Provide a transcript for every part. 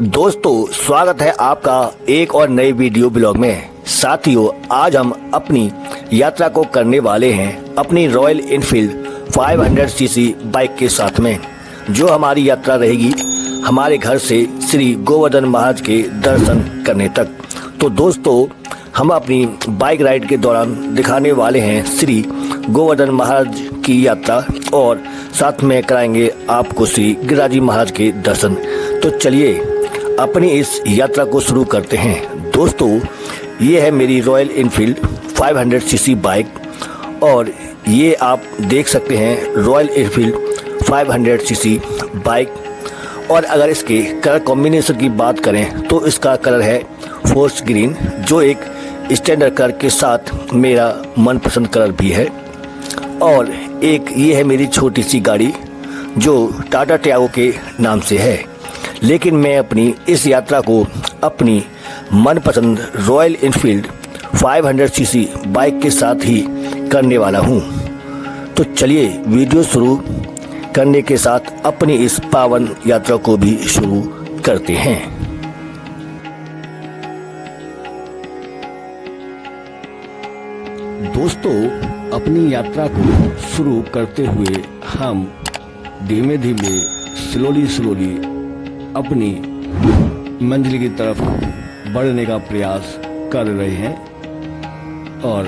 दोस्तों, स्वागत है आपका एक और नए वीडियो ब्लॉग में। साथियों, आज हम अपनी यात्रा को करने वाले हैं अपनी रॉयल इनफील्ड 500 सीसी बाइक के साथ में, जो हमारी यात्रा रहेगी हमारे घर से श्री गोवर्धन महाराज के दर्शन करने तक। तो दोस्तों, हम अपनी बाइक राइड के दौरान दिखाने वाले हैं श्री गोवर्धन महाराज की यात्रा और साथ में कराएंगे आपको श्री गिरिराज महाराज के दर्शन। तो चलिए अपनी इस यात्रा को शुरू करते हैं। दोस्तों, ये है मेरी रॉयल इनफील्ड 500 सीसी बाइक और ये आप देख सकते हैं रॉयल इनफील्ड 500 सीसी बाइक। और अगर इसके कलर कॉम्बिनेशन की बात करें तो इसका कलर है फोर्स ग्रीन, जो एक स्टैंडर्ड कलर के साथ मेरा मनपसंद कलर भी है। और एक ये है मेरी छोटी सी गाड़ी जो टाटा टियागो के नाम से है, लेकिन मैं अपनी इस यात्रा को अपनी मनपसंद रॉयल इनफील्ड 500 सीसी बाइक के साथ ही करने वाला हूं। तो चलिए वीडियो शुरू करने के साथ अपनी इस पावन यात्रा को भी शुरू करते हैं। दोस्तों, अपनी यात्रा को शुरू करते हुए हम धीमे धीमे स्लोली अपनी मंजिल की तरफ बढ़ने का प्रयास कर रहे हैं। और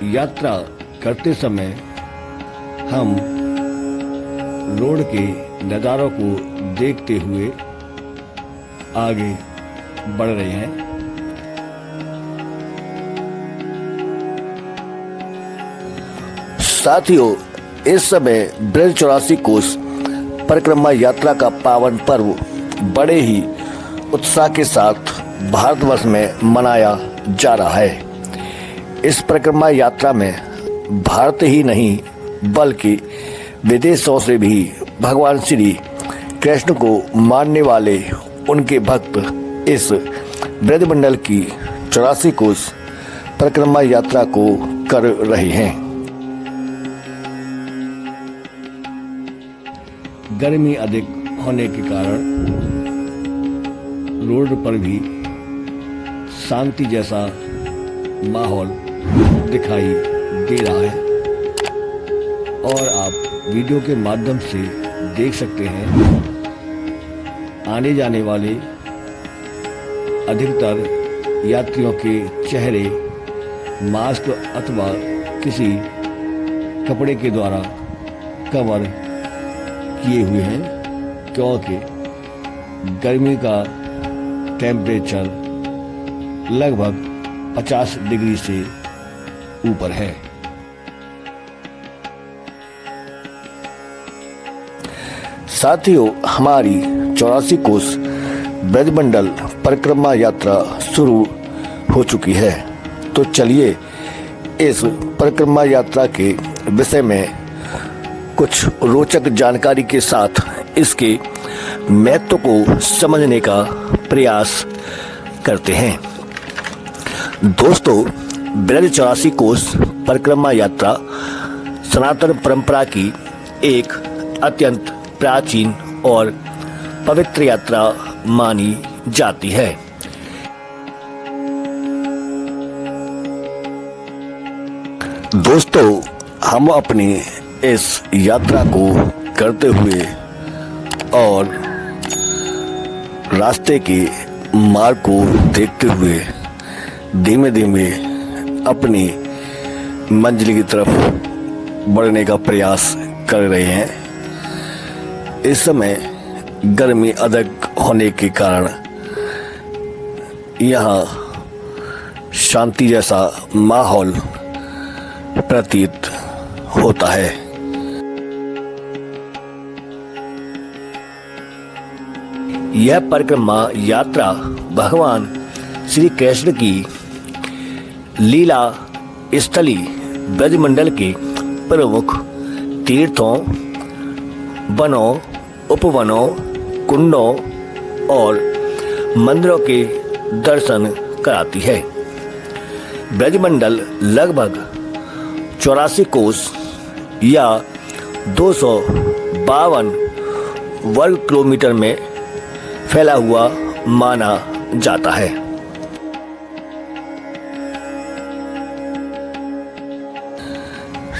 यात्रा करते समय हम रोड के नज़ारों को देखते हुए आगे बढ़ रहे हैं। साथियों, इस समय ब्रज 84 कोस परिक्रमा यात्रा का पावन पर्व बड़े ही उत्साह के साथ भारतवर्ष में मनाया जा रहा है। इस परिक्रमा यात्रा में भारत ही नहीं बल्कि विदेशों से भी भगवान श्री कृष्ण को मानने वाले उनके भक्त इस ब्रजमंडल की 84 कोस परिक्रमा यात्रा को कर रहे हैं। गर्मी अधिक होने के कारण रोड पर भी शांति जैसा माहौल दिखाई दे रहा है। और आप वीडियो के माध्यम से देख सकते हैं आने जाने वाले अधिकतर यात्रियों के चेहरे मास्क अथवा किसी कपड़े के द्वारा कवर किए हुए हैं, क्योंकि गर्मी का टेम्परेचर लगभग 50 डिग्री से ऊपर है। साथियों, हमारी 84 कोस ब्रजमंडल परिक्रमा यात्रा शुरू हो चुकी है। तो चलिए इस परिक्रमा यात्रा के विषय में कुछ रोचक जानकारी के साथ इसके महत्व को समझने का प्रयास करते हैं। दोस्तों, ब्रज 84 कोस परिक्रमा यात्रा सनातन परंपरा की एक अत्यंत प्राचीन और पवित्र यात्रा मानी जाती है। दोस्तों, हम अपनी इस यात्रा को करते हुए और रास्ते के मार्ग को देखते हुए धीमे धीमे अपनी मंजिल की तरफ बढ़ने का प्रयास कर रहे हैं। इस समय गर्मी अधिक होने के कारण यहाँ शांति जैसा माहौल प्रतीत होता है। यह परिक्रमा यात्रा भगवान श्री कृष्ण की लीला स्थली ब्रजमंडल के प्रमुख तीर्थों, वनों, उपवनों, कुंडों और मंदिरों के दर्शन कराती है। ब्रजमंडल लगभग 84 कोस या 252 वर्ग किलोमीटर में फैला हुआ माना जाता है।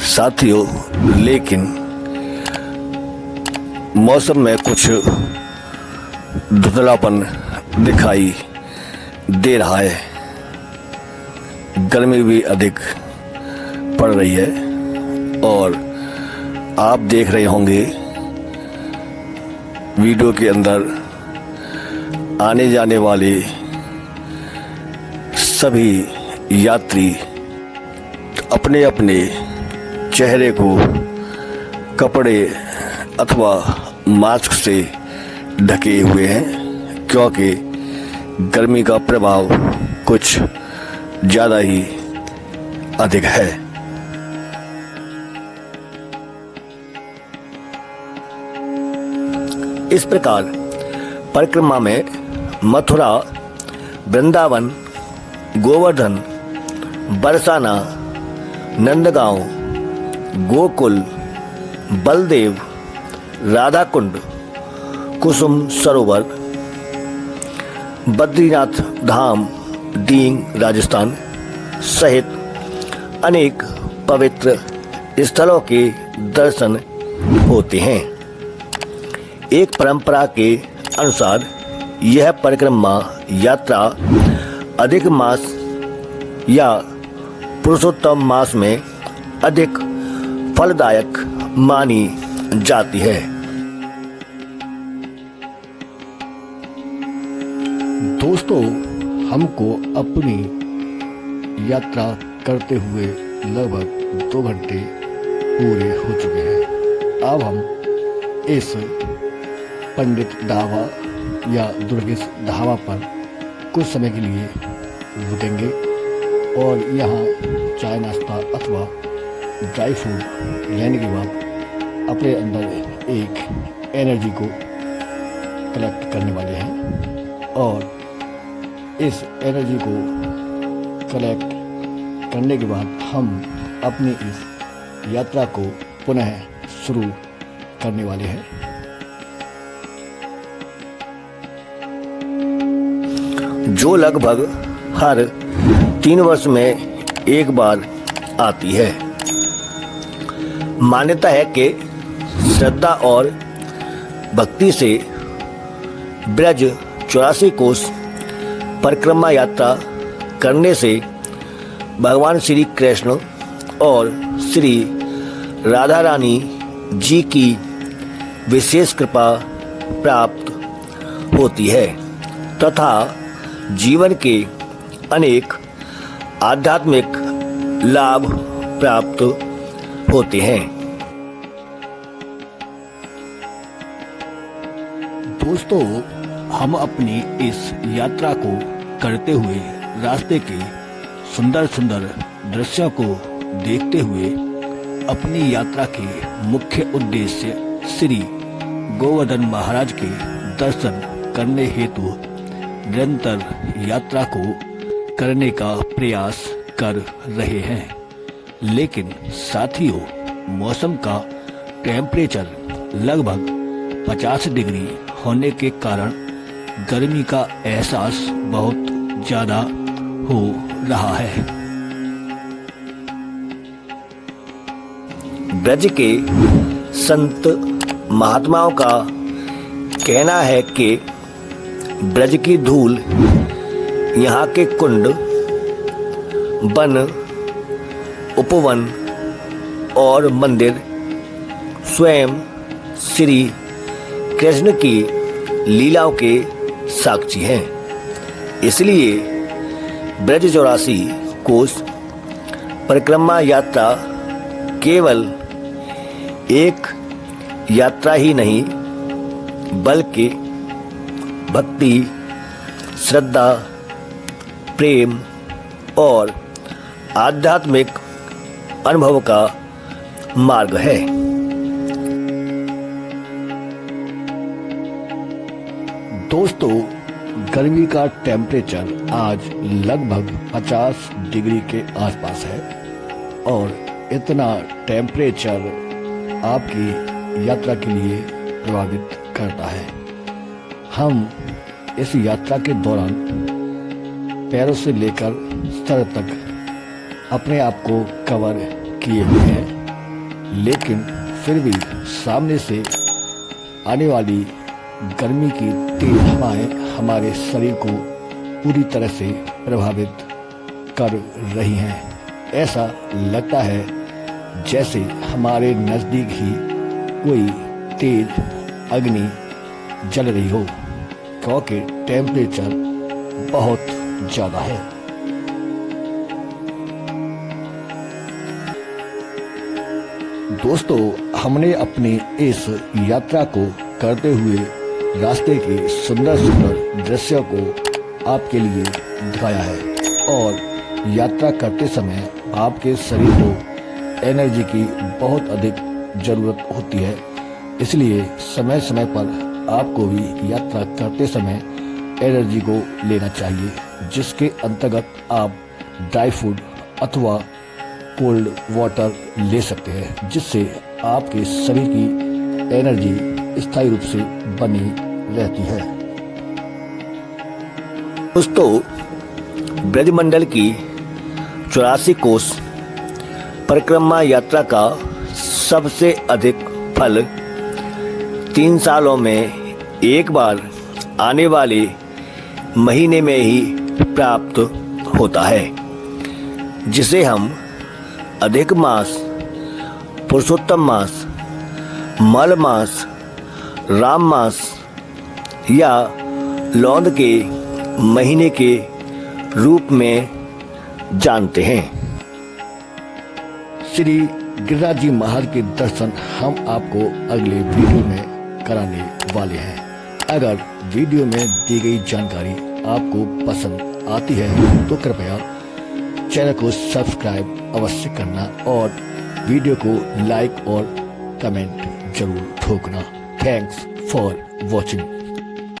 साथियों, लेकिन मौसम में कुछ धुंधलापन दिखाई दे रहा है। गर्मी भी अधिक पड़ रही है और आप देख रहे होंगे वीडियो के अंदर आने जाने वाले सभी यात्री अपने अपने चेहरे को कपड़े अथवा मास्क से ढके हुए हैं, क्योंकि गर्मी का प्रभाव कुछ ज़्यादा ही अधिक है। इस प्रकार परिक्रमा में मथुरा, वृंदावन, गोवर्धन, बरसाना, नंदगांव, गोकुल, बलदेव, राधा कुंड, कुसुम सरोवर, बद्रीनाथ धाम, डींग राजस्थान सहित अनेक पवित्र स्थलों के दर्शन होते हैं। एक परंपरा के अनुसार यह परिक्रमा यात्रा अधिक मास या पुरुषोत्तम मास में अधिक फलदायक मानी जाती है। दोस्तों, हमको अपनी यात्रा करते हुए लगभग 2 घंटे पूरे हो चुके हैं। अब हम इस पंडित ढाबा या दुर्गेश ढाबा पर कुछ समय के लिए रुकेंगे और यहाँ चाय नाश्ता अथवा ड्राई फ्रूट लेने के बाद अपने अंदर एक एनर्जी को कलेक्ट करने वाले हैं और इस एनर्जी को कलेक्ट करने के बाद हम अपनी इस यात्रा को पुनः शुरू करने वाले हैं। जो लगभग हर 3 वर्ष में एक बार आती है। मान्यता है कि श्रद्धा और भक्ति से ब्रज 84 कोस परिक्रमा यात्रा करने से भगवान श्री कृष्ण और श्री राधा रानी जी की विशेष कृपा प्राप्त होती है तथा जीवन के अनेक आध्यात्मिक लाभ प्राप्त होते हैं। दोस्तों, हम अपनी इस यात्रा को करते हुए रास्ते के सुंदर सुंदर दृश्यों को देखते हुए अपनी यात्रा के मुख्य उद्देश्य श्री गोवर्धन महाराज के दर्शन करने हेतु निरंतर यात्रा को करने का प्रयास कर रहे हैं। लेकिन साथियों, मौसम का टेम्परेचर लगभग 50 डिग्री होने के कारण गर्मी का एहसास बहुत ज़्यादा हो रहा है। ब्रज के संत महात्माओं का कहना है कि ब्रज की धूल यहाँ के कुंड, वन, उपवन और मंदिर स्वयं श्री कृष्ण की लीलाओं के साक्षी हैं। इसलिए ब्रज 84 कोस परिक्रमा यात्रा केवल एक यात्रा ही नहीं बल्कि भक्ति, श्रद्धा, प्रेम और आध्यात्मिक अनुभव का मार्ग है। दोस्तों, गर्मी का टेम्परेचर आज लगभग 50 डिग्री के आसपास है और इतना टेम्परेचर आपकी यात्रा के लिए प्रभावित करता है। हम इस यात्रा के दौरान पैरों से लेकर सर तक अपने आप को कवर किए हुए हैं, लेकिन फिर भी सामने से आने वाली गर्मी की तेज हवाएं हमारे शरीर को पूरी तरह से प्रभावित कर रही हैं। ऐसा लगता है जैसे हमारे नज़दीक ही कोई तेज अग्नि जल रही हो, क्योंकि टेम्परेचर बहुत ज़्यादा है। दोस्तों, हमने अपनी इस यात्रा को करते हुए रास्ते के सुंदर सुंदर दृश्यों को आपके लिए दिखाया है, और यात्रा करते समय आपके शरीर को एनर्जी की बहुत अधिक ज़रूरत होती है। इसलिए समय समय पर आपको भी यात्रा करते समय एनर्जी को लेना चाहिए, जिसके अंतर्गत आप ड्राई फूड अथवा कोल्ड वाटर ले सकते हैं, जिससे आपके शरीर की एनर्जी स्थायी रूप से बनी रहती है। दोस्तों, ब्रजमंडल की 84 कोस परिक्रमा यात्रा का सबसे अधिक फल 3 सालों में एक बार आने वाले महीने में ही प्राप्त होता है, जिसे हम अधिक मास, पुरुषोत्तम मास, मल मास, राम मास या लौंद के महीने के रूप में जानते हैं। श्री गिरिराज जी महाराज के दर्शन हम आपको अगले वीडियो में कराने वाले हैं। अगर वीडियो में दी गई जानकारी आपको पसंद आती है तो कृपया चैनल को सब्सक्राइब अवश्य करना और वीडियो को लाइक और कमेंट जरूर ठोकना। Thanks for watching.